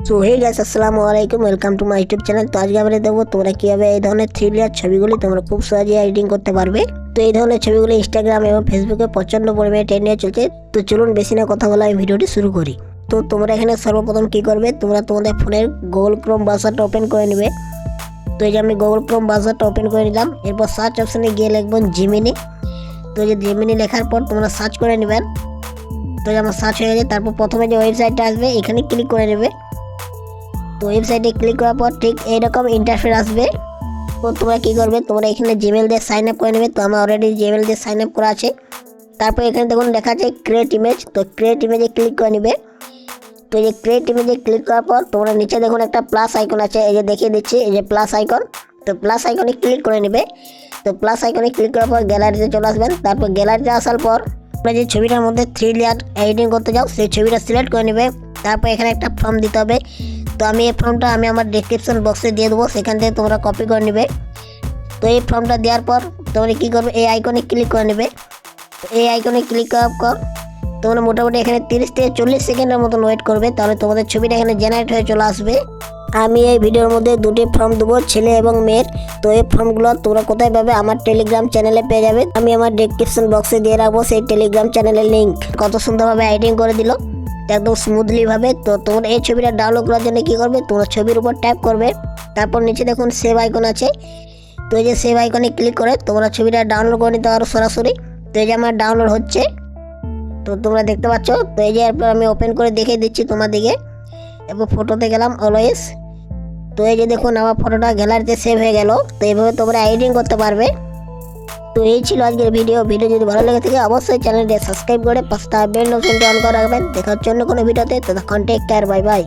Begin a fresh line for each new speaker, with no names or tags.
So hey guys, আসসালামু আলাইকুম, welcome to my YouTube channel. তো আজকে আমরা দেখবো তোমরা কীভাবে এই ধরনের 3 লেয়ার ছবিগুলি তোমরা খুব সহজে এডিটিং করতে পারবে। তো এই ধরনের ছবিগুলি ইনস্টাগ্রাম এবং ফেসবুকে প্রচণ্ড পরিমাণে ট্রেন্ডে চলছে। তো চলুন বেশি না কথা বলে আমি ভিডিওটি শুরু করি। তো তোমরা এখানে সর্বপ্রথম কী করবে, তোমরা তোমাদের ফোনের গুগল ক্রোম ব্রাউজারটা ওপেন করে নেবে। তো এই যে আমি গুগল ক্রোম ব্রাউজারটা ওপেন করে নিলাম। এরপর সার্চ অপশানে গিয়ে লিখবো জেমিনি। তো এই যে জেমিনি লেখার পর তোমরা সার্চ করে নেবেন। তো আমার সার্চ হয়ে গেছে। তারপর প্রথমে যে ওয়েবসাইটটা আসবে এখানে ক্লিক করে নেবে। তো ওয়েবসাইটে ক্লিক করার পর ঠিক এইরকম ইন্টারফেস আসবে। তো তোমরা কী করবে, তোমরা এখানে জিমেল দিয়ে সাইন আপ করে নেবে। তো আমার অলরেডি জিমেল দিয়ে সাইন আপ করা আছে। তারপর এখানে দেখুন লেখা আছে ক্রিয়েট ইমেজ। তো ক্রিয়েট ইমেজে ক্লিক করে নেবে। তো এই যে ক্রিয়েট ইমেজে ক্লিক করার পর তোমরা নিচে দেখুন একটা প্লাস আইকন আছে, এই যে দেখিয়ে দিচ্ছি, এই যে প্লাস আইকন। তো প্লাস আইকনে ক্লিক করে নেবে। তো প্লাস আইকনে ক্লিক করার পর গ্যালারিতে চলে আসবেন। তারপর গ্যালারিতে আসার পর তোমরা যে ছবিটার মধ্যে 3 লেয়ার এডিটিং করতে যাও সেই ছবিটা সিলেক্ট করে নেবে। তারপর এখানে একটা ফর্ম দিতে হবে। তো আমি এই ফর্মটা আমার ডিসক্রিপশন বক্সে দিয়ে দেবো, সেখান থেকে তোমরা কপি করে নেবে। তো এই ফর্মটা দেওয়ার পর তোমরা কী করবে, এই আইকনে ক্লিক করে নেবে। এই আইকনে ক্লিক করার পর তোমরা মোটামুটি এখানে 30 থেকে 40 সেকেন্ডের মতন ওয়েট করবে, তাহলে তোমাদের ছবিটা এখানে জেনারেট হয়ে চলে আসবে। আমি এই ভিডিওর মধ্যে দুটি ফর্ম দেবো, ছেলে এবং মেয়ের। তো এই ফর্মগুলো তোমরা কোথায় পাবে, আমার টেলিগ্রাম চ্যানেলে পেয়ে যাবে। আমি আমার ডিসক্রিপশন বক্সে দিয়ে রাখবো সেই টেলিগ্রাম চ্যানেলের লিঙ্ক। কত সুন্দরভাবে এডিটিং করে দিল, একদম স্মুথলি ভাবে। তো তোমরা এই ছবিটা ডাউনলোড করার জন্য কী করবে, তোমরা ছবির উপর ট্যাপ করবে। তারপর নিচে দেখুন সেভ আইকন আছে। তো এই যে সেভ আইকনে ক্লিক করে তোমরা ছবিটা ডাউনলোড করে নিতে পারো সরাসরি। তো এই যে আমার ডাউনলোড হচ্ছে, তো তোমরা দেখতে পাচ্ছ। তো এই যে এরপর আমি ওপেন করে দেখিয়ে দিচ্ছি তোমাদেরকে। এরপর ফটোতে গেলাম অলওয়েজ। তো এই যে দেখুন আমার ফটোটা গ্যালারিতে সেভ হয়ে গেল। তো এইভাবে তোমরা এডিটিং করতে পারবে। তো এই ছিল আজকের ভিডিও যদি ভালো লেগে থাকে অবশ্যই চ্যানেলটি সাবস্ক্রাইব করে পাশে বেল নোটিফিকেশনটি অন করে রাখবেন। দেখা হচ্ছে অন্য কোনো ভিডিওতে। ততক্ষণ টেক কেয়ার, বাই বাই।